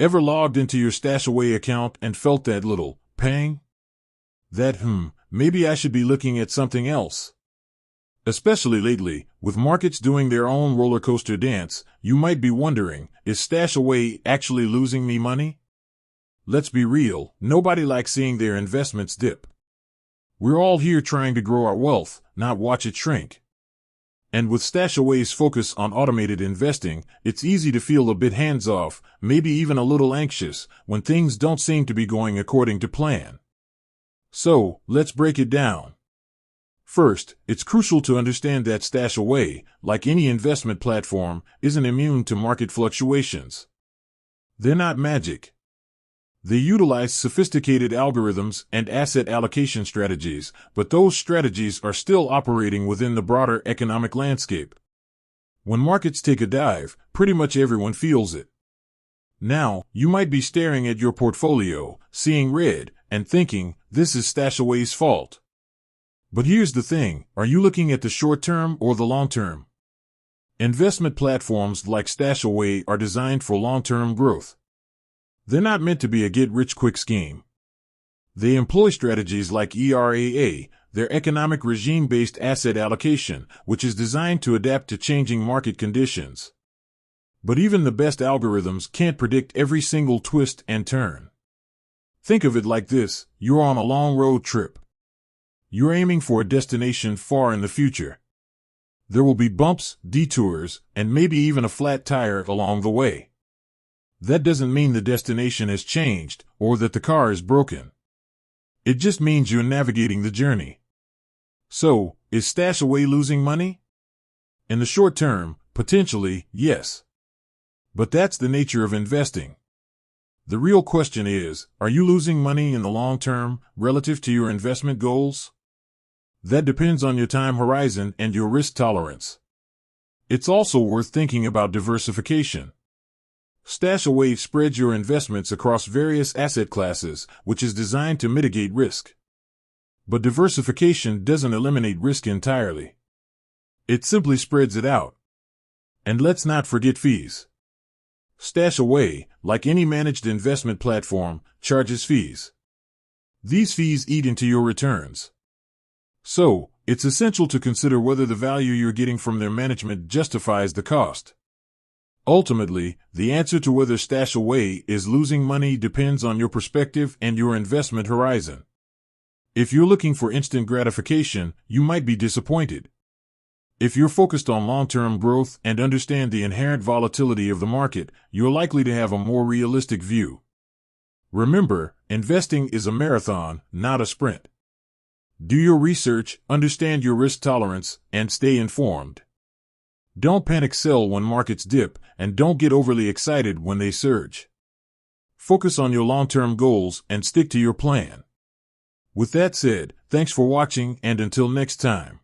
Ever logged into your StashAway account and felt that little pang? That, maybe I should be looking at something else. Especially lately, with markets doing their own roller coaster dance, you might be wondering, is StashAway actually losing me money? Let's be real, nobody likes seeing their investments dip. We're all here trying to grow our wealth, not watch it shrink. And with StashAway's focus on automated investing, it's easy to feel a bit hands-off, maybe even a little anxious, when things don't seem to be going according to plan. So, let's break it down. First, it's crucial to understand that StashAway, like any investment platform, isn't immune to market fluctuations. They're not magic. They utilize sophisticated algorithms and asset allocation strategies, but those strategies are still operating within the broader economic landscape. When markets take a dive, pretty much everyone feels it. Now, you might be staring at your portfolio, seeing red, and thinking, this is StashAway's fault. But here's the thing, are you looking at the short term or the long term? Investment platforms like StashAway are designed for long-term growth. They're not meant to be a get-rich-quick scheme. They employ strategies like ERAA, their economic regime-based asset allocation, which is designed to adapt to changing market conditions. But even the best algorithms can't predict every single twist and turn. Think of it like this, you're on a long road trip. You're aiming for a destination far in the future. There will be bumps, detours, and maybe even a flat tire along the way. That doesn't mean the destination has changed or that the car is broken. It just means you're navigating the journey. So, is StashAway losing money? In the short term, potentially, yes. But that's the nature of investing. The real question is, are you losing money in the long term relative to your investment goals? That depends on your time horizon and your risk tolerance. It's also worth thinking about diversification. StashAway spreads your investments across various asset classes, which is designed to mitigate risk. But diversification doesn't eliminate risk entirely. It simply spreads it out. And let's not forget fees. StashAway, like any managed investment platform, charges fees. These fees eat into your returns. So, it's essential to consider whether the value you're getting from their management justifies the cost. Ultimately, the answer to whether StashAway is losing money depends on your perspective and your investment horizon. If you're looking for instant gratification, you might be disappointed. If you're focused on long-term growth and understand the inherent volatility of the market, you're likely to have a more realistic view. Remember, investing is a marathon, not a sprint. Do your research, understand your risk tolerance, and stay informed. Don't panic sell when markets dip, and don't get overly excited when they surge. Focus on your long-term goals and stick to your plan. With that said, thanks for watching, and until next time.